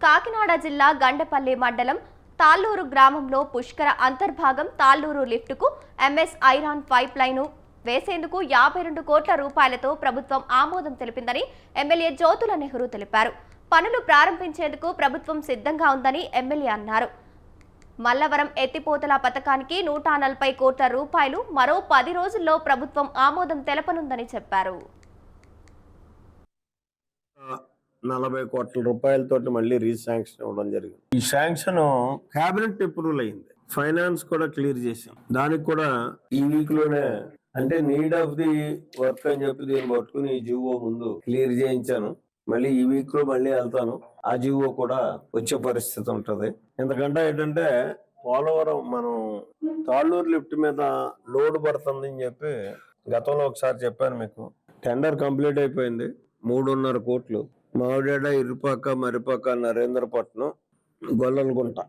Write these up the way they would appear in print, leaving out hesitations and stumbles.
కాకినాడ జిల్లా గండపల్లి మండలం తాళ్లూరు గ్రామంలో పుష్కర అంతర్భాగం తాళ్లూరు లిఫ్టుకు ఎంఎస్ ఐరాన్ పైప్ లైన్ వేసేందుకు 52 కోట్ల రూపాయలతో ప్రభుత్వం ఆమోదం తెలిపిందని ఎమ్మెల్యే జ్యోతుల నెహ్రూ తెలిపారు. పనులు ప్రారంభించేందుకు ప్రభుత్వం సిద్ధంగా ఉందని ఎమ్మెల్యే అన్నారు. మల్లవరం ఎత్తిపోతల పథకానికి 140 కోట్ల రూపాయలు మరో 10 రోజుల్లో ప్రభుత్వం ఆమోదం తెలపనుందని చెప్పారు. 40 కోట్ల రూపాయలతోటి మళ్ళీ రీశాంక్షన్ ఇవ్వడం జరిగింది. ఈ శాంక్షన్ కేబినెట్ అప్రూవల్ అయింది. ఫైనాన్స్ కూడా క్లియర్ చేసాం. దానికి కూడా ఈ వీక్ లోనే అంటే నీడ్ ఆఫ్ ది వర్క్ అని చెప్పి దీన్ని పట్టుకుని ఈ జీవో ముందు క్లియర్ చేయించాను. మళ్ళీ ఈ వీక్ లో మళ్ళీ వెళ్తాను. ఆ జీవో కూడా వచ్చే పరిస్థితి ఉంటది. ఎందుకంటే ఏంటంటే పోలవరం మనం తాళ్లూరు లిఫ్ట్ మీద లోడ్ పడుతుంది అని చెప్పి గతంలో ఒకసారి చెప్పాను మీకు. టెండర్ కంప్లీట్ అయిపోయింది. 3.5 కోట్లు మామిడాడ, ఇరుపాక, మరిపాక, నరేంద్రపట్నం, గొల్లలగుంట.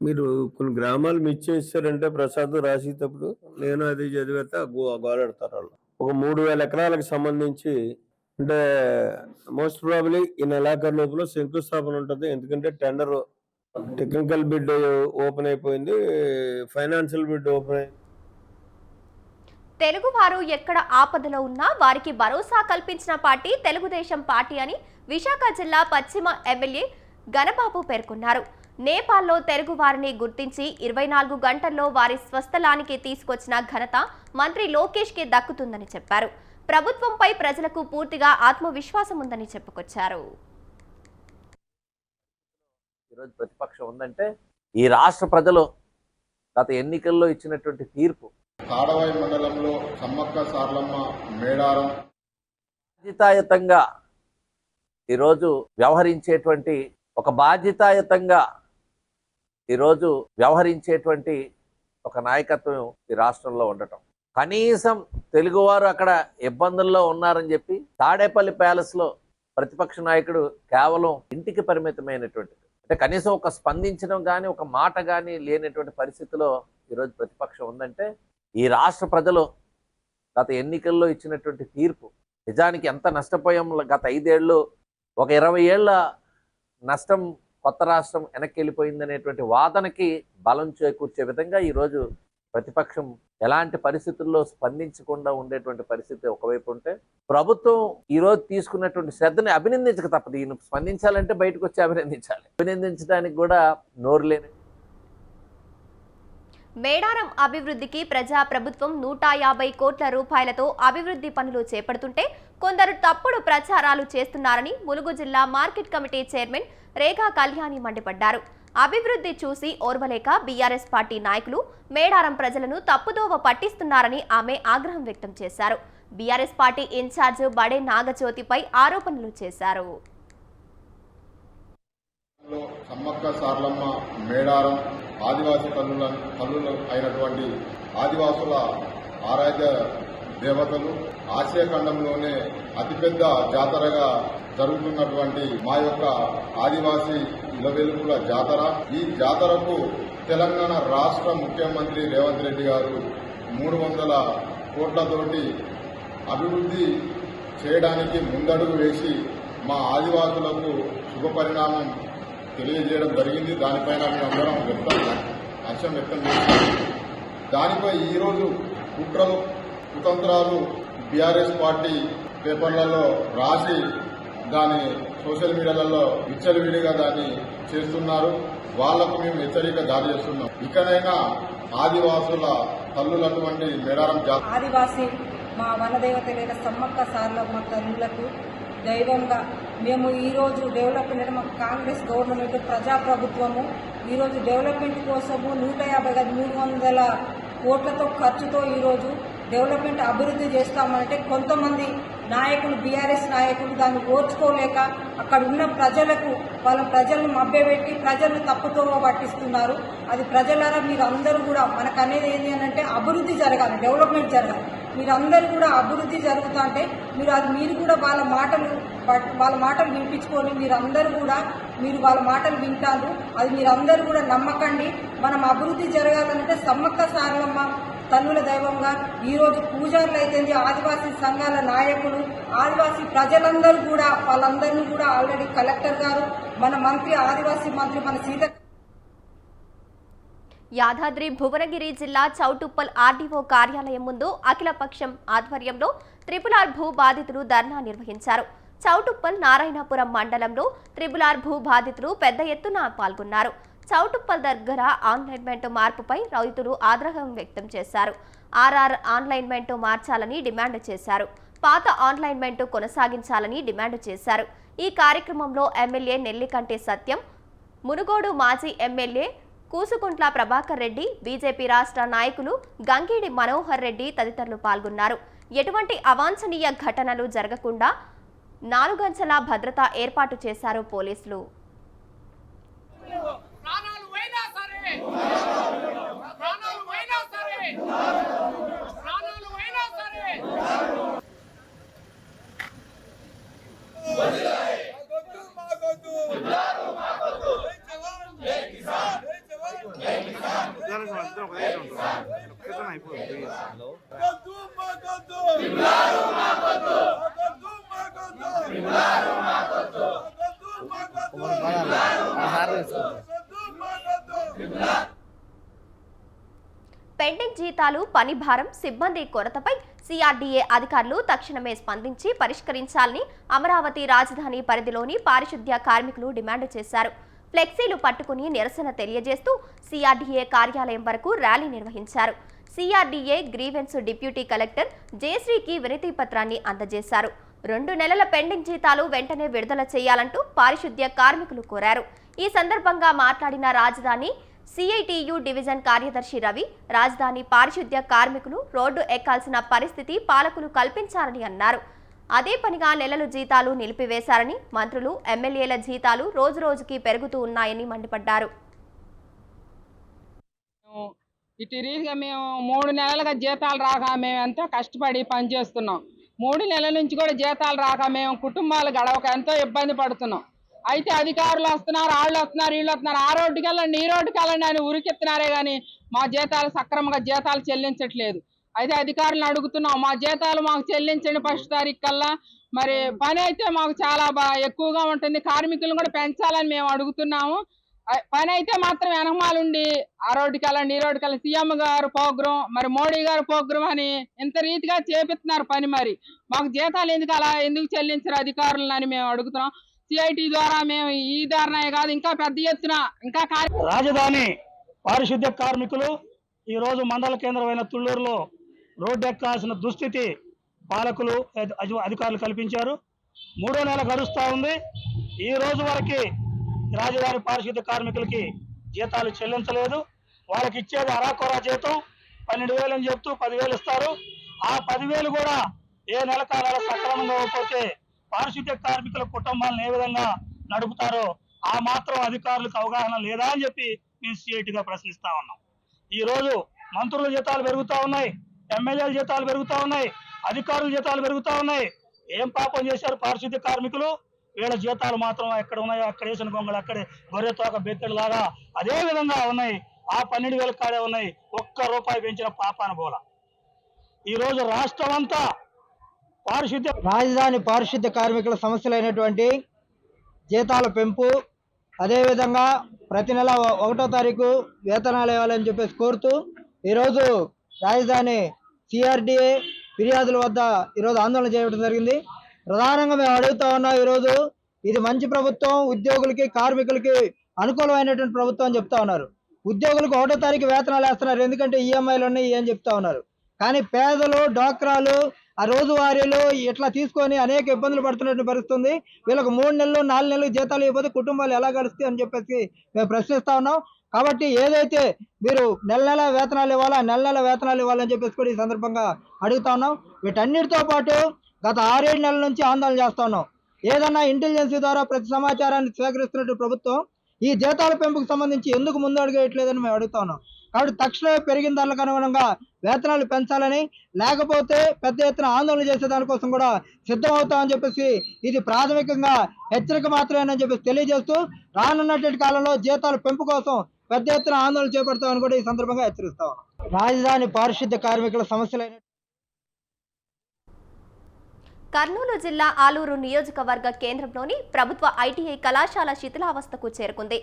మీరు కొన్ని గ్రామాలు మిస్ చేశారంటే ప్రసాద్ రాసేటప్పుడు నేను అది చదివేస్తే గోలాడతారు వాళ్ళు. ఒక 3,000 ఎకరాలకు సంబంధించి అంటే మోస్ట్ ప్రాబబ్లీ ఈ నెలాఖరు లోపల శంకుస్థాపన ఉంటుంది. ఎందుకంటే టెండర్ టెక్నికల్ బిడ్ ఓపెన్ అయిపోయింది, ఫైనాన్షియల్ బిడ్ ఓపెన్ అయింది. తెలుగువారు ఎక్కడ ఆపదలో ఉన్నా వారికి భరోసా కల్పించిన పార్టీ తెలుగుదేశం పార్టీ అని విశాఖ జిల్లా పశ్చిమ ఎమ్మెల్యే గణబాబు పేర్కొన్నారు. నేపాల్లో తెలుగువారిని గుర్తించి 24 గంటల్లో వారి స్వస్థలానికి తీసుకొచ్చిన ఘనత మంత్రి లోకేష్ కి దక్కుతుందని చెప్పారు. ప్రభుత్వంపై ప్రజలకు పూర్తిగా ఆత్మవిశ్వాసం ఉందని చెప్పుకొచ్చారు. ఈరోజు ప్రతిపక్షం ఉందంటే ఈ రాష్ట్ర ప్రజలు గత ఎన్నికల్లో ఇచ్చినటువంటి తీర్పు. తాడవాయి మండలంలో సమ్మక్క సార్లమ్మ మేడారం బాధ్యతాయుతంగా ఈరోజు వ్యవహరించేటువంటి ఒక నాయకత్వం ఈ రాష్ట్రంలో ఉండటం. కనీసం తెలుగువారు అక్కడ ఇబ్బందుల్లో ఉన్నారని చెప్పి తాడేపల్లి ప్యాలెస్ లో ప్రతిపక్ష నాయకుడు కేవలం ఇంటికి పరిమితమైనటువంటి అంటే కనీసం ఒక స్పందించడం కానీ ఒక మాట కానీ లేనటువంటి పరిస్థితిలో ఈరోజు ప్రతిపక్షం ఉందంటే ఈ రాష్ట్ర ప్రజలు గత ఎన్నికల్లో ఇచ్చినటువంటి తీర్పు నిజానికి ఎంత నష్టపోయాం. గత 5 ఏళ్ళు ఒక 20 ఏళ్ల నష్టం కొత్త రాష్ట్రం వెనక్కి వెళ్ళిపోయిందనేటువంటి వాదనకి బలం చేకూర్చే విధంగా ఈరోజు ప్రతిపక్షం ఎలాంటి పరిస్థితుల్లో స్పందించకుండా ఉండేటువంటి పరిస్థితి ఒకవైపు ఉంటే ప్రభుత్వం ఈరోజు తీసుకున్నటువంటి శ్రద్ధని అభినందించక తప్పదు. ఈయన స్పందించాలంటే బయటకు వచ్చి అభినందించాలి. అభినందించడానికి కూడా నోరు లేని మేడారం అభివృద్ధికి ప్రజా ప్రభుత్వం 150 కోట్ల రూపాయలతో అభివృద్ధి పనులు చేపడుతుంటే కొందరు తప్పుడు ప్రచారాలు చేస్తున్నారని ములుగు జిల్లా మార్కెట్ కమిటీ చైర్మన్ రేఖా కళ్యాణి మండిపడ్డారు. అభివృద్ధి చూసి ఓర్వలేక బీఆర్ఎస్ పార్టీ నాయకులు మేడారం ప్రజలను తప్పుదోవ పట్టిస్తున్నారని ఆమె ఆగ్రహం వ్యక్తం చేశారు. బీఆర్ఎస్ పార్టీ ఇన్ఛార్జ్ బడే నాగజ్యోతిపై ఆరోపణలు చేశారు. సమ్మక్క సార్లమ్మ మేడారం ఆదివాసీ తల్లులు అయినటువంటి ఆదివాసుల ఆరాధ్య దేవతలు ఆసియా ఖండంలోనే అతిపెద్ద జాతరగా జరుగుతున్నటువంటి మా యొక్క ఆదివాసీ ఇలవెలుపుల జాతర. ఈ జాతరకు తెలంగాణ రాష్ట్ర ముఖ్యమంత్రి రేవంత్ రెడ్డి గారు 300 కోట్లతోటి అభివృద్ధి చేయడానికి ముందడుగు వేసి మా ఆదివాసులకు శుభ పరిణామం తెలియజేయడం జరిగింది. దానిపైన మేమందరం హర్షం వ్యక్తం చేస్తున్నాం. దానిపై ఈరోజు కుట్రలు కుతంత్రాలు బీఆర్ఎస్ పార్టీ పేపర్లలో రాసి దాని సోషల్ మీడియాలలో విచ్చలవిడిగా దాన్ని చేస్తున్నారు. వాళ్లకు మేము హెచ్చరిక జారీ చేస్తున్నాం. ఇకనైనా ఆదివాసుల తల్లులటువంటి మేడారం ఆదివాసీ మా వనదేవతలైన సమ్మక్క సార్లమ్మ తల్లులకు దైవంగా మేము ఈరోజు డెవలప్మెంట్ మా కాంగ్రెస్ గవర్నమెంట్ ప్రజాప్రభుత్వము ఈరోజు డెవలప్మెంట్ కోసము 300 కోట్లతో ఖర్చుతో ఈరోజు డెవలప్మెంట్ అభివృద్ధి చేస్తామంటే కొంతమంది నాయకులు బీఆర్ఎస్ నాయకులు దాన్ని ఓర్చుకోలేక అక్కడ ఉన్న ప్రజలను మభ్యపెట్టి ప్రజలను తప్పుతోవ పట్టిస్తున్నారు. అది ప్రజలారా మీరు అందరూ కూడా మనకు అనేది ఏంటి అని అంటే అభివృద్ధి జరగాలి, డెవలప్మెంట్ జరగాలి. మీరందరూ కూడా అభివృద్ధి జరుగుతా అంటే మీరు కూడా వాళ్ళ మాటలు వినిపించుకొని మీరు వాళ్ళ మాటలు వింటారు. అది మీరందరూ కూడా నమ్మకండి. మనం అభివృద్ధి జరగాలంటే సమ్మక్క సారలమ్మ తల్లుల దైవంగా ఈరోజు పూజారులు అయితే ఆదివాసీ సంఘాల నాయకులు ఆదివాసీ ప్రజలందరూ కూడా వాళ్ళందరినీ కూడా ఆల్రెడీ కలెక్టర్ గారు మన మంత్రి ఆదివాసీ మంత్రి మన సీత యాదాద్రి భువనగిరి జిల్లా చౌటుప్పల్ ఆర్డీఓ కార్యాలయం ముందు అఖిలపక్షం ఆధ్వర్యంలో RRR భూ బాధితులు ధర్నా నిర్వహించారు. చౌటుప్పల్ నారాయణపురం మండలంలో RRR భూ బాధితులు పెద్ద ఎత్తున పాల్గొన్నారు. చౌటుప్పల్ దగ్గర ఆన్లైన్మెంట్ మార్పుపై రైతులు ఆగ్రహం వ్యక్తం చేశారు. ఆన్లైన్మెంట్ మార్చాలని డిమాండ్ చేశారు. పాత ఆన్లైన్మెంట్ కొనసాగించాలని డిమాండ్ చేశారు. ఈ కార్యక్రమంలో ఎమ్మెల్యే నెల్లికంటి సత్యం, మునుగోడు మాజీ ఎమ్మెల్యే కూసుకుంట్ల ప్రభాకర్ రెడ్డి, బీజేపీ రాష్ట్ర నాయకులు గంగిడి మనోహర్ రెడ్డి తదితరులు పాల్గొన్నారు. ఎటువంటి అవాంఛనీయ ఘటనలు జరగకుండా 4 అంచెల భద్రత ఏర్పాటు చేశారు పోలీసులు. పెండింగ్ జీతాలు, పని భారం, సిబ్బంది కొరతపై CRDA అధికారులు తక్షణమే స్పందించి పరిష్కరించాలని అమరావతి రాజధాని పరిధిలోని పారిశుద్ధ్య కార్మికులు డిమాండ్ చేశారు. ఫ్లెక్సీలు పట్టుకుని నిరసన తెలియజేస్తూ CRDA కార్యాలయం వరకు ర్యాలీ నిర్వహించారు. CRDA గ్రీవెన్స్ డిప్యూటీ కలెక్టర్ జయశ్రీకి వినతి పత్రాన్ని అందజేశారు. 2 నెలల పెండింగ్ జీతాలు వెంటనే విడుదల చేయాలంటూ పారిశుద్ధ్య కార్మికులు కోరారు. ఈ సందర్భంగా మాట్లాడిన రాజధాని CITU డివిజన్ కార్యదర్శి రవి, రాజధాని పారిశుద్ధ్య కార్మికులు రోడ్డు ఎక్కాల్సిన పరిస్థితి పాలకులు కల్పించారని అన్నారు. అదే పనిగా నెలలు జీతాలు నిలిపివేశారని, మంత్రులు, ఎమ్మెల్యేల జీతాలు రోజురోజుకి పెరుగుతూ ఉన్నాయని మండిపడ్డారు. ఇటు రీతిగా మేము 3 నెలలుగా జీతాలు రాక మేము ఎంతో కష్టపడి పనిచేస్తున్నాం. 3 నెలల నుంచి కూడా జీతాలు రాక మేము కుటుంబాలు గడవక ఎంతో ఇబ్బంది పడుతున్నాం. అయితే అధికారులు వస్తున్నారు, వాళ్ళు వస్తున్నారు, వీళ్ళు వస్తున్నారు, ఆ రోడ్డుకి వెళ్ళండి, ఈ రోడ్డుకి వెళ్ళండి అని ఉరికెత్తున్నారే కానీ మా జీతాలు సక్రమంగా జీతాలు చెల్లించట్లేదు. అయితే అధికారులను అడుగుతున్నాం, మా జీతాలు మాకు చెల్లించండి 1వ తారీఖు కల్లా. మరి పని అయితే మాకు చాలా ఎక్కువగా ఉంటుంది, కార్మికులను కూడా పెంచాలని మేము అడుగుతున్నాము. పని అయితే మాత్రం వెనకమాలుండి ఆ రోడ్డుకి వెళ్ళండి, ఈ రోడ్డుకి వెళ్ళండి, సీఎం గారు ప్రోగ్రాం, మరి మోడీ గారు ప్రోగ్రాం అని ఇంత రీతిగా చేపిస్తున్నారు పని. మరి మాకు జీతాలు ఎందుకు చెల్లించరు అధికారులను అని మేము అడుగుతున్నాం. CIT ద్వారా మేము ఈ ధర్నా కాదు, ఇంకా పెద్ద ఎత్తున ఇంకా రాజధాని పారిశుద్ధ్య కార్మికులు ఈ రోజు మండల కేంద్రమైన తుళ్లూరులో రోడ్డు ఎక్కాల్సిన దుస్థితి పాలకులు, అధికారులు కల్పించారు. 3వ నెల గడుస్తూ ఉంది. ఈ రోజు వరకు రాజధాని పారిశుద్ధ్య కార్మికులకి జీతాలు చెల్లించలేదు. వాళ్ళకి ఇచ్చేది అరాకొరా జీతం 12,000 అని చెప్తూ 10,000 ఇస్తారు. ఆ 10,000 కూడా ఏ నెల కాలాల సక్రమంగా ఇవ్వకపోతే పారిశుద్ధ్య కార్మికుల కుటుంబాలను ఏ విధంగా నడుపుతారో ఆ మాత్రం అధికారులకు అవగాహన లేదా అని చెప్పి మేము CITగా ప్రశ్నిస్తా ఉన్నాం. ఈ రోజు మంత్రుల జీతాలు పెరుగుతూ ఉన్నాయి, ఎమ్మెల్యేల జీతాలు పెరుగుతూ ఉన్నాయి, అధికారుల జీతాలు పెరుగుతూ ఉన్నాయి. ఏం పాపం చేశారు పారిశుద్ధ్య కార్మికులు? వీళ్ళ జీతాలు మాత్రం ఎక్కడ ఉన్నాయో అక్కడ వేసిన గొంగళి అక్కడే గొర్రె తోక బెత్తడి లాగా అదే విధంగా ఉన్నాయి. ఆ 12,000 కాడే ఉన్నాయి. ₹1 పెంచిన పాపాన బోల. ఈ రోజు రాష్ట్రం అంతా రాజధాని పారిశుద్ధ్య కార్మికుల సమస్యలైనటువంటి జీతాల పెంపు, అదేవిధంగా ప్రతి నెల 1వ తారీఖు వేతనాలు ఇవ్వాలని చెప్పేసి కోరుతూ ఈరోజు రాజధాని CRDA ఫిర్యాదుల వద్ద ఈరోజు ఆందోళన చేయడం జరిగింది. ప్రధానంగా మేము అడుగుతా ఉన్నాం, ఈరోజు ఇది మంచి ప్రభుత్వం, ఉద్యోగులకి కార్మికులకి అనుకూలమైనటువంటి ప్రభుత్వం అని చెప్తా ఉన్నారు. ఉద్యోగులకు 1వ తారీఖు వేతనాలు వేస్తున్నారు, ఎందుకంటే EMIలు ఉన్నాయి అని చెప్తా ఉన్నారు. కానీ పేదలు, డాక్రాలు, ఆ రోజువారీలు ఇట్లా తీసుకొని అనేక ఇబ్బందులు పడుతున్నట్టు పరిస్థితుంది. వీళ్ళకి 3 నెలలు 4 నెలలు జీతాలు ఇవ్వకపోతే కుటుంబాలు ఎలా గడుస్తాయి అని చెప్పేసి మేము ప్రశ్నిస్తా ఉన్నాం. కాబట్టి ఏదైతే మీరు నెల వేతనాలు ఇవ్వాలా, నెల వేతనాలు ఇవ్వాలని చెప్పేసి కూడా ఈ సందర్భంగా అడుగుతా ఉన్నాం. వీటన్నిటితో పాటు గత 6-7 నెలల నుంచి ఆందోళన చేస్తా ఉన్నాం. ఏదన్నా ఇంటెలిజెన్సీ ద్వారా ప్రతి సమాచారాన్ని సేకరిస్తున్నట్టు ప్రభుత్వం ఈ జీతాల పెంపుకు సంబంధించి ఎందుకు ముందు అడుగేయట్లేదని మేము అడుగుతా ఉన్నాం. కాబట్టి తక్షణమే పెరిగిన ధరలకు అనుగుణంగా వేతనాలు పెంచాలని, లేకపోతే పెద్ద ఎత్తున ఆందోళన చేసే దానికోసం కూడా సిద్ధమవుతామని చెప్పేసి ఇది ప్రాథమికంగా హెచ్చరిక మాత్రమేనని చెప్పేసి తెలియజేస్తూ రానున్నటువంటి కాలంలో జీతాల పెంపు కోసం పెద్ద ఎత్తున ఆందోళన చేపడతామని కూడా ఈ సందర్భంగా హెచ్చరిస్తాం. రాజధాని పారిశుద్ధ్య కార్మికుల సమస్యలైన కర్నూలు జిల్లా ఆలూరు నియోజకవర్గ కేంద్రంలోని ప్రభుత్వ ఐటీఐ కళాశాల శిథిలావస్థకు చేరుకుంది.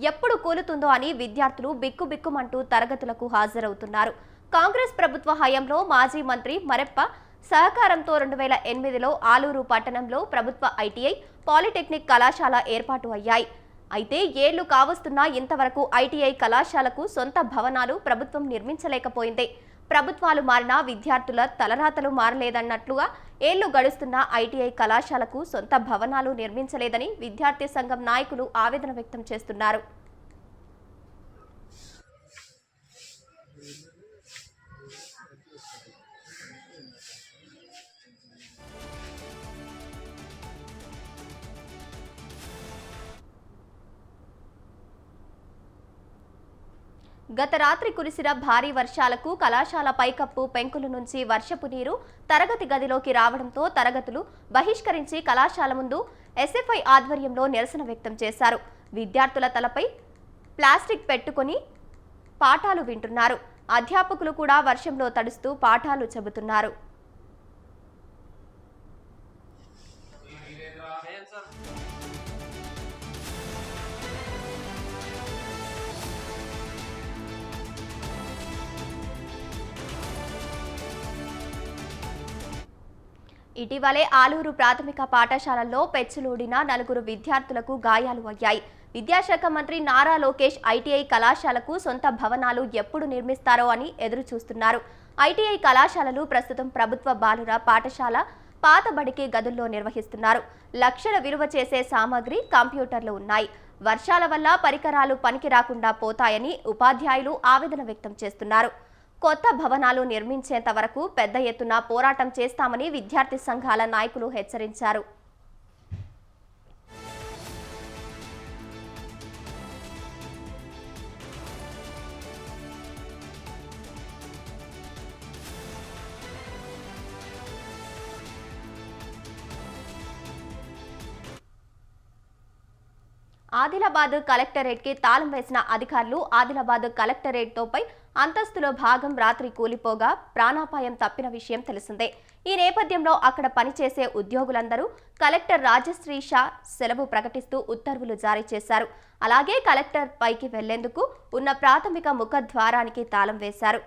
ఎప్పుడు కూలుతుందో అని విద్యార్థులు బిక్కుబిక్కుమంటూ తరగతులకు హాజరవుతున్నారు. కాంగ్రెస్ ప్రభుత్వ హయాంలో మాజీ మంత్రి మరెప్ప సహకారంతో 2008లో ఆలూరు పట్టణంలో ప్రభుత్వ ఐటీఐ పాలిటెక్నిక్ కళాశాల ఏర్పాటు అయ్యాయి. అయితే ఏళ్లు కావస్తున్నా ఇంతవరకు ఐటీఐ కళాశాలకు సొంత భవనాలు ప్రభుత్వం నిర్మించలేకపోయింది. ప్రభుత్వాలు మారినా విద్యార్థుల తలరాతలు మారలేదన్నట్లుగా ఏళ్లు గడుస్తున్న ఐటీఐ కళాశాలకు సొంత భవనాలు నిర్మించలేదని విద్యార్థి సంఘం నాయకులు ఆవేదన వ్యక్తం చేస్తున్నారు. గత రాత్రి కురిసిన భారీ వర్షాలకు కళాశాల పైకప్పు పెంకుల నుంచి వర్షపు నీరు తరగతి గదిలోకి రావడంతో తరగతులు బహిష్కరించి కళాశాల ముందు ఎస్ఎఫ్ఐ ఆధ్వర్యంలో నిరసన వ్యక్తం చేశారు. విద్యార్థుల తలపై ప్లాస్టిక్ పెట్టుకొని పాఠాలు వింటున్నారు. అధ్యాపకులు కూడా వర్షంలో తడుస్తూ పాఠాలు చెబుతున్నారు. ఇటీవలే ఆలూరు ప్రాథమిక పాఠశాలల్లో పెచ్చులూడిన 4 విద్యార్థులకు గాయాలు అయ్యాయి. విద్యాశాఖ మంత్రి నారా లోకేష్ ఐటీఐ కళాశాలకు సొంత భవనాలు ఎప్పుడు నిర్మిస్తారో అని ఎదురు చూస్తున్నారు. ఐటీఐ కళాశాలలు ప్రస్తుతం ప్రభుత్వ బాలుర పాఠశాల పాతబడికి గదుల్లో నిర్వహిస్తున్నారు. లక్షల విలువ చేసే సామాగ్రి, కంప్యూటర్లు ఉన్నాయి. వర్షాల వల్ల పరికరాలు పనికి రాకుండా పోతాయని ఉపాధ్యాయులు ఆవేదన వ్యక్తం చేస్తున్నారు. కొత్త భవనాలు నిర్మించేంత వరకు పెద్ద ఎత్తున పోరాటం చేస్తామని విద్యార్థి సంఘాల నాయకులు హెచ్చరించారు. ఆదిలాబాద్ కలెక్టరేట్కి తాళం వేసిన అధికారులు ఆదిలాబాద్ కలెక్టరేట్తోపై అంతస్తులో భాగం రాత్రి కూలిపోగా ప్రాణాపాయం తప్పిన విషయం తెలిసిందే. ఈ నేపథ్యంలో అక్కడ పనిచేసే ఉద్యోగులందరూ కలెక్టర్ రాజశ్రీ షా సెలవు ప్రకటిస్తూ ఉత్తర్వులు జారీ చేశారు. అలాగే కలెక్టర్ పైకి వెళ్లేందుకు ఉన్న ప్రాథమిక ముఖద్వారానికి తాళం వేశారు.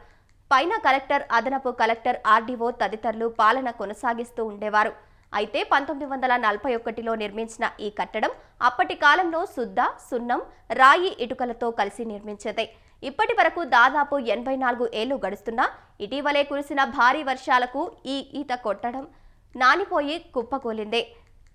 పైన కలెక్టర్, అదనపు కలెక్టర్, ఆర్డీఓ తదితరులు పాలన కొనసాగిస్తూ ఉండేవారు. అయితే 1941లో నిర్మించిన ఈ కట్టడం అప్పటి కాలంలో సుద్ద, సున్నం, రాయి, ఇటుకలతో కలిసి నిర్మించేదే. ఇప్పటి వరకు దాదాపు 84 ఏళ్లు గడుస్తున్నా ఇటీవలే కురిసిన భారీ వర్షాలకు ఈ ఈత కొట్టడం నానిపోయి కుప్పకూలిందే.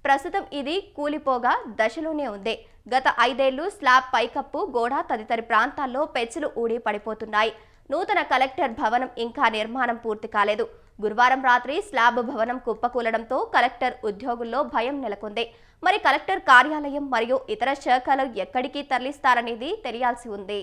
ప్రస్తుతం ఇది కూలిపోగా దశలోనే ఉంది. గత 5 ఏళ్లు స్లాబ్, పైకప్పు, గోడ తదితర ప్రాంతాల్లో పెచ్చులు ఊడి పడిపోతున్నాయి. నూతన కలెక్టర్ భవనం ఇంకా నిర్మాణం పూర్తి కాలేదు. గురువారం రాత్రి స్లాబ్ భవనం కుప్పకూలడంతో కలెక్టర్ ఉద్యోగుల్లో భయం నెలకొంది. మరి కలెక్టర్ కార్యాలయం మరియు ఇతర శాఖలు ఎక్కడికి తరలిస్తారనేది తెలియాల్సి ఉంది.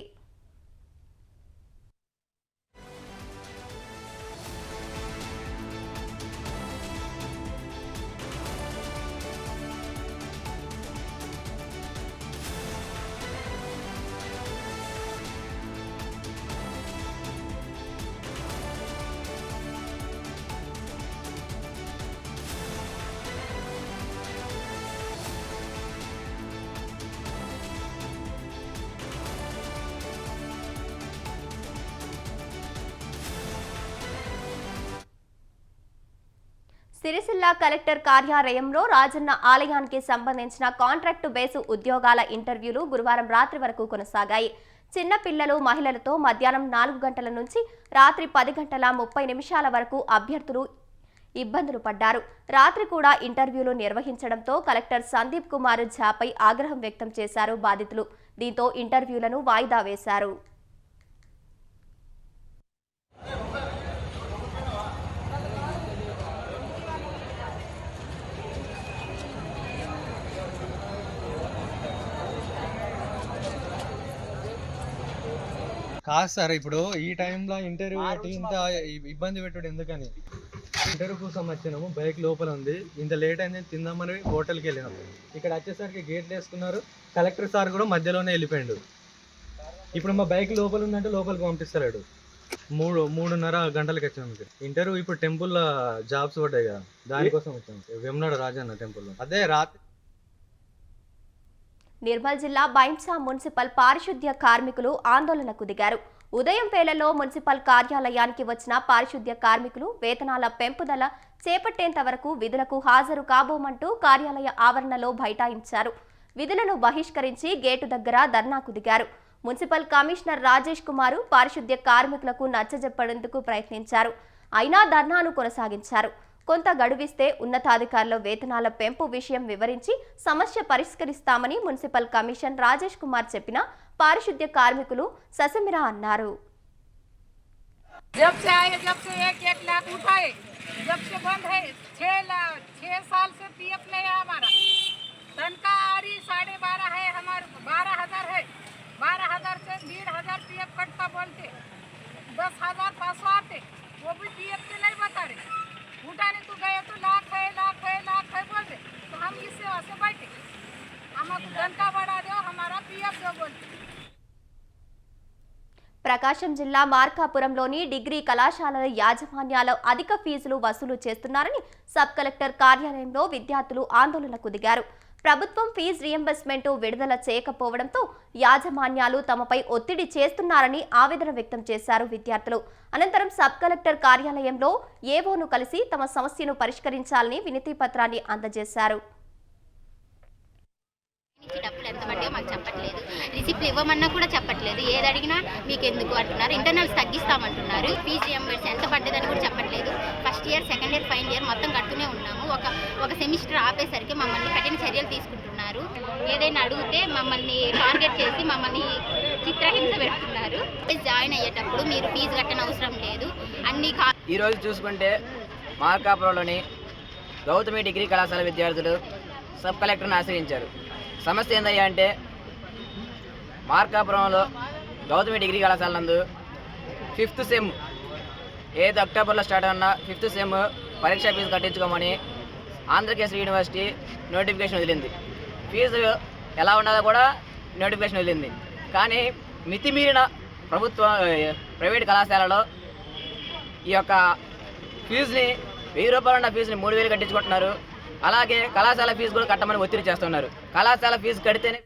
సిరిసిల్ల కలెక్టర్ కార్యాలయంలో రాజన్న ఆలయానికి సంబంధించిన కాంట్రాక్టు బేసు ఉద్యోగాల ఇంటర్వ్యూలు గురువారం రాత్రి వరకు కొనసాగాయి. చిన్న పిల్లలు, మహిళలతో మధ్యాహ్నం 4 గంటల నుంచి రాత్రి 10 గంటల 30 నిమిషాల వరకు అభ్యర్థులు ఇబ్బందులు పడ్డారు. రాత్రి కూడా ఇంటర్వ్యూలు నిర్వహించడంతో కలెక్టర్ సందీప్ కుమార్ ఝాపై ఆగ్రహం వ్యక్తం చేశారు బాధితులు. దీంతో ఇంటర్వ్యూలను వాయిదా వేశారు. కాదు సార్, ఇప్పుడు ఈ టైంలో ఇంటర్వ్యూ పెట్టి ఇంత ఇబ్బంది పెట్టుడు ఎందుకని? ఇంటర్వ్యూ కోసం వచ్చినాము, బైక్ లోపల ఉంది, ఇంత లేట్ అయింది తిందామని హోటల్కి వెళ్ళినాము. ఇక్కడ వచ్చేసరికి గేట్లు వేసుకున్నారు, కలెక్టర్ సార్ కూడా మధ్యలోనే వెళ్ళిపోయాడు. ఇప్పుడు మా బైక్ లోపల ఉందంటే లోపలికి పంపిస్తలేడు. మూడున్నర గంటలకి వచ్చాము. ఇంటర్వ్యూ ఇప్పుడు టెంపుల్ జాబ్స్ పడ్డాయి కదా, దానికోసం వచ్చాము. వేమనాడ రాజన్న టెంపుల్. అదే రాత్రి. నిర్మల్ జిల్లా బైంసా మున్సిపల్ పారిశుద్ధ్య కార్మికులు ఆందోళనకు దిగారు. ఉదయం వేళలో మున్సిపల్ కార్యాలయానికి వచ్చిన పారిశుద్ధ్య కార్మికులు వేతనాల పెంపుదల చేపట్టేంత వరకు విధులకు హాజరు కాబోమంటూ కార్యాలయ ఆవరణలో బైఠాయించారు. విధులను బహిష్కరించి గేటు దగ్గర ధర్నాకు దిగారు. మున్సిపల్ కమిషనర్ రాజేష్ కుమార్ పారిశుద్ధ్య కార్మికులకు నచ్చజెప్పేందుకు ప్రయత్నించారు. అయినా ధర్నాను కొనసాగించారు. కొంత గడువిస్తే ఉన్నతాధికారుల వేతనాల పెంపు విషయం వివరించి సమస్య పరిష్కరిస్తామని మున్సిపల్ కమిషనర్ రాజేష్ కుమార్ చెప్పినా పారిశుద్ధ్య కార్మికులు ససమిరా అన్నారు. ప్రకాశం జిల్లా మార్కాపురంలోని డిగ్రీ కళాశాలల యాజమాన్యాల అధిక ఫీజులు వసూలు చేస్తున్నారని సబ్ కలెక్టర్ కార్యాలయంలో విద్యార్థులు ఆందోళనకు దిగారు. ప్రభుత్వం ఫీజు రియంబర్స్మెంట్ విడుదల చేయకపోవడంతో యాజమాన్యాలు తమపై ఒత్తిడి చేస్తున్నారని ఆవేదన వ్యక్తం చేశారు విద్యార్థులు. అనంతరం సబ్ కలెక్టర్ కార్యాలయంలో ఏవోను కలిసి తమ సమస్యను పరిష్కరించాలని వినతి పత్రాన్ని అందజేశారు. డబ్బులు ఎంత పడ్డాయో మాకు చెప్పట్లేదు, రిసిప్ట్లు ఇవ్వమన్నా కూడా చెప్పట్లేదు. ఏది అడిగినా మీకు ఎందుకు అంటున్నారు, ఇంటర్నల్స్ తగ్గిస్తామంటున్నారు. ఫీజు రియంబర్స్ ఎంత పడ్డదని కూడా చెప్పట్లేదు. First year, second year, final year మొత్తం కడుతూనే ఉన్నాము. ఒక సెమిస్టర్ ఆపేసరికి మమ్మల్ని కఠిన చర్యలు తీసుకుంటున్నారు. ఏదైనా అడిగితే మమ్మల్ని టార్గెట్ చేసి మమ్మల్ని చిత్రహింస పెడుతున్నారు. జాయిన్ అయ్యేటప్పుడు మీరు ఫీజు కట్టని అవసరం లేదు అన్ని. ఈరోజు చూసుకుంటే మార్కాపురంలోని గౌతమి డిగ్రీ కళాశాల విద్యార్థులు సబ్ కలెక్టర్ని ఆశ్రయించారు. సమస్య ఏందయ్యా అంటే, మార్కాపురంలో గౌతమి డిగ్రీ కళాశాల నందు 5th సెమ్ ఏది అక్టోబర్లో స్టార్ట్ అన్న 5th సెమ్ పరీక్షా ఫీజు కట్టించుకోమని ఆంధ్రకేశ్వరి యూనివర్సిటీ నోటిఫికేషన్ వదిలింది. ఫీజు ఎలా ఉండాలో కూడా నోటిఫికేషన్ వదిలింది. కానీ మితిమీరిన ప్రైవేట్ కళాశాలలో ఈ యొక్క ఫీజుని 1000 రూపాయలు ఉన్న ఫీజుని 3000 కట్టించుకుంటున్నారు. అలాగే కళాశాల ఫీజు కూడా కట్టమని ఒత్తిడి చేస్తున్నారు. కళాశాల ఫీజు కడితేనే.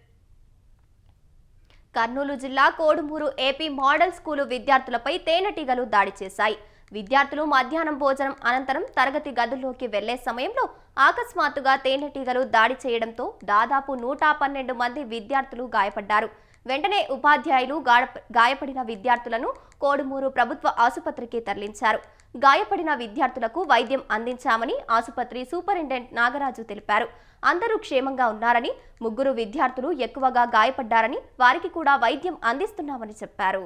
కర్నూలు జిల్లా కోడుమూరు ఏపీ మోడల్ స్కూలు విద్యార్థులపై తేనెటీగలు దాడి చేశాయి. విద్యార్థులు మధ్యాహ్నం భోజనం అనంతరం తరగతి గదుల్లోకి వెళ్లే సమయంలో అకస్మాత్తుగా తేనెటీగలు దాడి చేయడంతో దాదాపు 112 మంది విద్యార్థులు గాయపడ్డారు. వెంటనే ఉపాధ్యాయులు గాయపడిన విద్యార్థులను కోడుమూరు ప్రభుత్వ ఆసుపత్రికి తరలించారు. గాయపడిన విద్యార్థులకు వైద్యం అందించామని ఆసుపత్రి సూపరింటెండెంట్ నాగరాజు తెలిపారు. అందరూ క్షేమంగా ఉన్నారని, 3 విద్యార్థులు ఎక్కువగా గాయపడ్డారని, వారికి కూడా వైద్యం అందిస్తున్నామని చెప్పారు.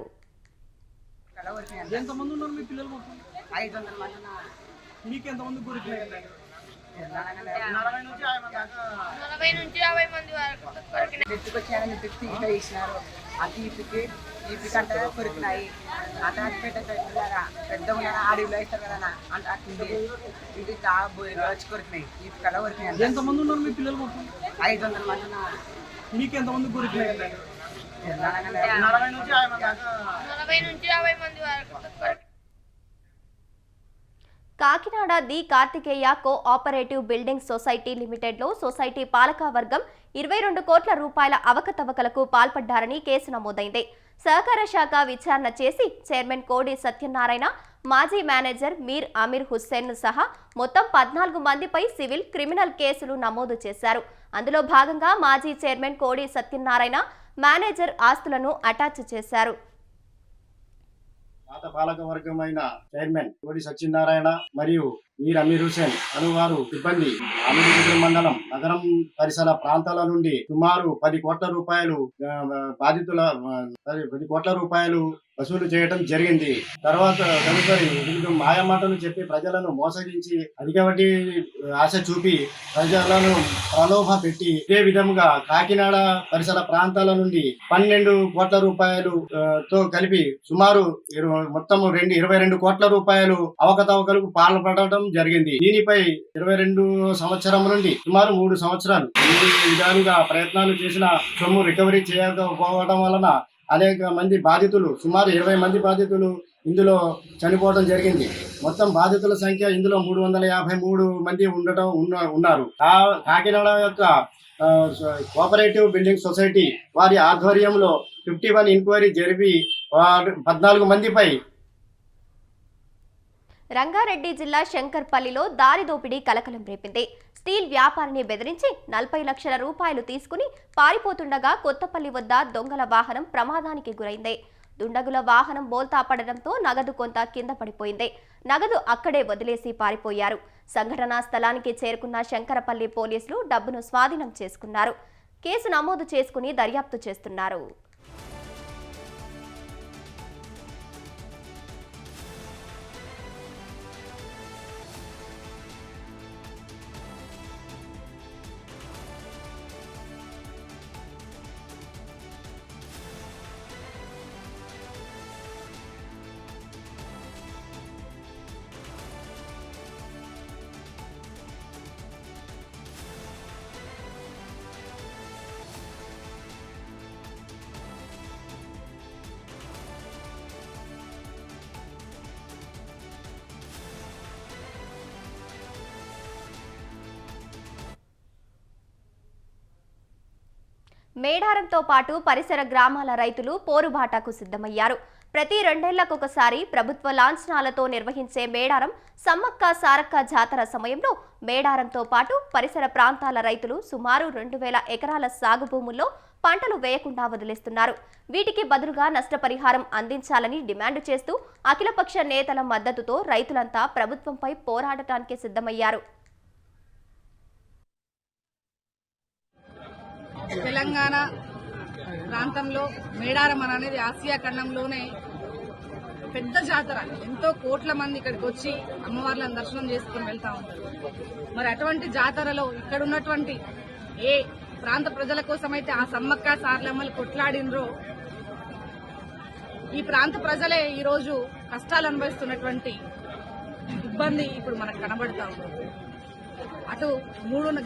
అంటే కొరికినాయి అంటే పెద్ద అడవిలో వేస్తారు కదా అంటే ఇది వచ్చి కొరికినాయి. ఈ కళ కొరికినాయి. ఎంతమంది ఉన్నారు మీ పిల్లలు? 500 మంది ఉన్నారు. మీకు ఎంతమంది కొరికినాయి? 40 నుంచి 50 మంది వరకు. Kakinada the Karthikeya cooperative building society లిమిటెడ్లో సొసైటీ పాలకవర్గం 22 కోట్ల రూపాయల అవకతవకలకు పాల్పడ్డారని కేసు నమోదైంది. సహకార శాఖ విచారణ చేసి చైర్మన్ కోడి సత్యనారాయణ, మాజీ మేనేజర్ మీర్ అమీర్ హుస్సేన్ సహా మొత్తం 14 మందిపై సివిల్, క్రిమినల్ కేసులు నమోదు చేశారు. అందులో భాగంగా మాజీ చైర్మన్ కోడి సత్యనారాయణ, మేనేజర్ ఆస్తులను అటాచ్ చేశారు. పాత పాలక వర్గమైన చైర్మన్ కోడి సత్యనారాయణ మరియు మీర్ అమీర్ హుస్సేన్ అనువారు సిబ్బంది అమీర్పేట మండలం నగరం పరిసర ప్రాంతాల నుండి సుమారు 10 కోట్ల రూపాయలు బాధితుల 10 కోట్ల రూపాయలు వసూలు చేయడం జరిగింది. తర్వాత తదుపరి వీళ్ళు మాయమాటలు చెప్పి ప్రజలను మోసగించి అధిక వడ్డీ ఆశ చూపి ప్రజలను ప్రలోభ పెట్టి ఇదే విధంగా కాకినాడ పరిసర ప్రాంతాల నుండి 12 కోట్ల రూపాయలు తో కలిపి సుమారు మొత్తం 22 కోట్ల రూపాయలు అవకతవకలకు పాల్పడటం జరిగింది. దీనిపై 22 సంవత్సరం నుండి సుమారు 3 సంవత్సరాలు ఈ విధాలుగా ప్రయత్నాలు చేసిన సొమ్ము రికవరీ చేయకపోవడం వలన అనేక మంది బాధితులు, సుమారు 20 మంది బాధితులు ఇందులో చనిపోవడం జరిగింది. మొత్తం బాధితుల సంఖ్య ఇందులో 353 మంది ఉన్నారు. కాకినాడ యొక్క కోఆపరేటివ్ బిల్డింగ్ సొసైటీ వారి ఆధ్వర్యంలో 51 ఎంక్వైరీ జరిపి 14 మందిపై. రంగారెడ్డి జిల్లా శంకర్పల్లిలో దారి దోపిడీ కలకలం రేపింది. స్టీల్ వ్యాపారిని బెదిరించి 40 లక్షల రూపాయలు తీసుకుని పారిపోతుండగా కొత్తపల్లి వద్ద దొంగల వాహనం ప్రమాదానికి గురైంది. దుండగుల వాహనం బోల్తా పడడంతో నగదు కొంత కింద పడిపోయింది. నగదు అక్కడే వదిలేసి పారిపోయారు. సంఘటనా స్థలానికి చేరుకున్న శంకరపల్లి పోలీసులు డబ్బును స్వాధీనం చేసుకున్నారు. కేసు నమోదు చేసుకుని దర్యాప్తు చేస్తున్నారు. మేడారంతో పాటు పరిసర గ్రామాల రైతులు పోరుబాటాకు సిద్ధమయ్యారు. ప్రతి 2 ఏళ్లకొకసారి ప్రభుత్వ లాంఛనాలతో నిర్వహించే మేడారం సమ్మక్క సారక్క జాతర సమయంలో మేడారంతో పాటు పరిసర ప్రాంతాల రైతులు సుమారు 2000 ఎకరాల సాగు భూముల్లో పంటలు వేయకుండా వదిలేస్తున్నారు. వీటికి బదులుగా నష్టపరిహారం అందించాలని డిమాండ్ చేస్తూ అఖిలపక్ష నేతల మద్దతుతో రైతులంతా ప్రభుత్వంపై పోరాడటానికి సిద్ధమయ్యారు. తెలంగాణ ప్రాంతంలో మేడారం అనేది ఆసియా ఖండంలోనే పెద్ద జాతర. ఎంతో కోట్ల మంది ఇక్కడికి వచ్చి అమ్మవార్లను దర్శనం చేసుకుని వెళ్తా ఉంటారు. మరి అటువంటి జాతరలో ఇక్కడ ఉన్నటువంటి ఏ ప్రాంత ప్రజల కోసమైతే ఆ సమ్మక్క సార్లమ్మలు కొట్లాడినరో ఈ ప్రాంత ప్రజలే ఈరోజు కష్టాలు అనుభవిస్తున్నటువంటి ఇబ్బంది ఇప్పుడు మనకు కనబడతా ఉంది. అటు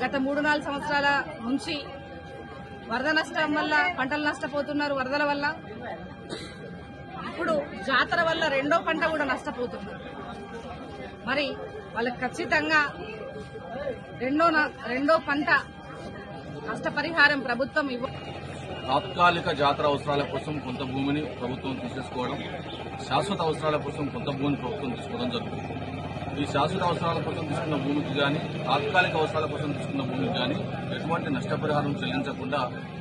గత 3-4 సంవత్సరాల నుంచి వరద నష్టం వల్ల పంటలు నష్టపోతున్నారు. వరదల వల్ల ఇప్పుడు జాతర వల్ల రెండో పంట కూడా నష్టపోతున్నారు. మరి వాళ్ళకి ఖచ్చితంగా రెండో పంట నష్టపరిహారం ప్రభుత్వం తాత్కాలిక జాతర అవసరాల కోసం కొంత భూమిని ప్రభుత్వం తీసేసుకోవడం, శాశ్వత అవసరాల కోసం కొంత భూమిని ప్రభుత్వం తీసుకోవడం జరుగుతుంది. ఈ శాశ్వత అవసరాల కోసం తీసుకున్న భూమికి కానీ తాత్కాలిక అవసరాల కోసం తీసుకున్న భూమికి కానీ ఎటువంటి నష్టపరిహారం చెల్లించకుండా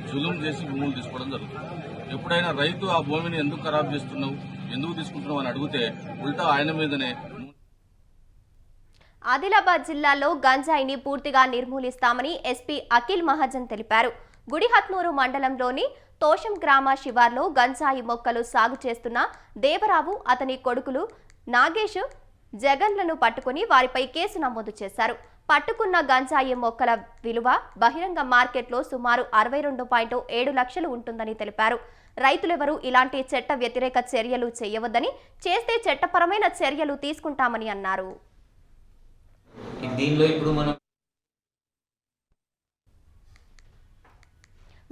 జులుం చేసి భూములు తీసుకోవడం జరుగుతుంది. ఎప్పుడైనా రైతు ఆ భూమిని ఎందుకు ఖరాబ్ చేస్తున్నావు, ఎందుకు తీసుకుంటున్నావు అని అడిగితే ఉల్టా ఆయన మీదనే. ఆదిలాబాద్ జిల్లాలో గంజాయిని పూర్తిగా నిర్మూలిస్తామని ఎస్పీ అఖిల్ మహాజన్ తెలిపారు. గుడిహత్నూరు మండలంలోని తోషం గ్రామ శివార్లో గంజాయి మొక్కలు సాగు చేస్తున్న దేవరావు, అతని కొడుకులు నాగేష్, జగన్లను పట్టుకుని వారిపై కేసు నమోదు చేశారు. పట్టుకున్న గంజాయి మొక్కల విలువ బహిరంగ మార్కెట్లో సుమారు 62.7 లక్షలు ఉంటుందని తెలిపారు. రైతులెవరూ ఇలాంటి చట్ట వ్యతిరేక చర్యలు చేయవద్దని, చేస్తే చట్టపరమైన చర్యలు తీసుకుంటామని అన్నారు. దీనిలో ఇప్పుడు మనం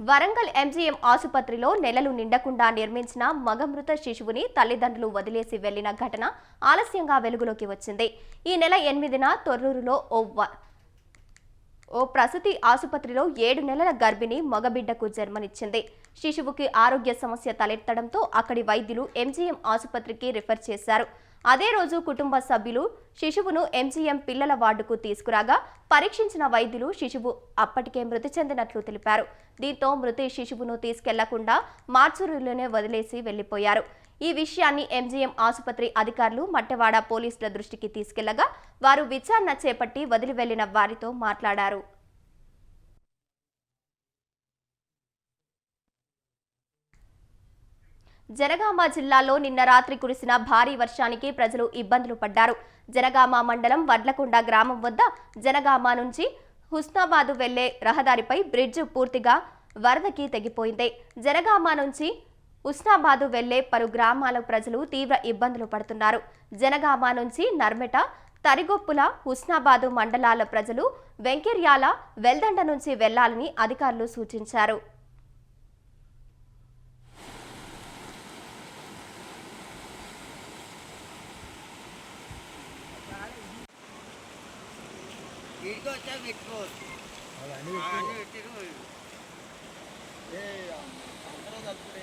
వరంగల్ ఎంజీఎం ఆసుపత్రిలో నెలలు నిండకుండా నిర్మించిన మగ మృత శిశువుని తల్లిదండ్రులు వదిలేసి వెళ్లిన ఘటన ఆలస్యంగా వెలుగులోకి వచ్చింది. ఈ నెల 8న తొర్రూరులో ఓ ప్రసూతి ఆసుపత్రిలో 7 నెలల గర్భిణి మగబిడ్డకు జన్మనిచ్చింది. శిశువుకి ఆరోగ్య సమస్య తలెత్తడంతో అక్కడి వైద్యులు ఎంజీఎం ఆసుపత్రికి రిఫర్ చేశారు. అదే రోజు కుటుంబ సభ్యులు శిశువును ఎంజీఎం పిల్లల వార్డుకు తీసుకురాగా పరీక్షించిన వైద్యులు శిశువు అప్పటికే మృతి చెందినట్లు తెలిపారు. దీంతో మృతి శిశువును తీసుకెళ్లకుండా మార్చురీలోనే వదిలేసి వెళ్లిపోయారు. ఈ విషయాన్ని ఎంజీఎం ఆసుపత్రి అధికారులు మట్టెవాడ పోలీసుల దృష్టికి తీసుకెళ్లగా వారు విచారణ చేపట్టి వదిలి వెళ్లిన వారితో మాట్లాడారు. జనగామ జిల్లాలో నిన్న రాత్రి కురిసిన భారీ వర్షానికి ప్రజలు ఇబ్బందులు పడ్డారు. జనగామ మండలం వడ్లకొండ గ్రామం వద్ద జనగామ నుంచి హుస్నాబాద్ వెళ్లే రహదారిపై బ్రిడ్జ్ పూర్తిగా వరదకి తెగిపోయింది. జనగామ నుంచి హుస్నాబాద్ వెళ్లే పలు గ్రామాల ప్రజలు తీవ్ర ఇబ్బందులు పడుతున్నారు. జనగామ నుంచి నర్మెట, తరిగొప్పుల, హుస్నాబాద్ మండలాల ప్రజలు వెంకిర్యాల, వెల్దండ నుంచి వెళ్లాలని అధికారులు సూచించారు. ఏ అందరూ తలుపుడు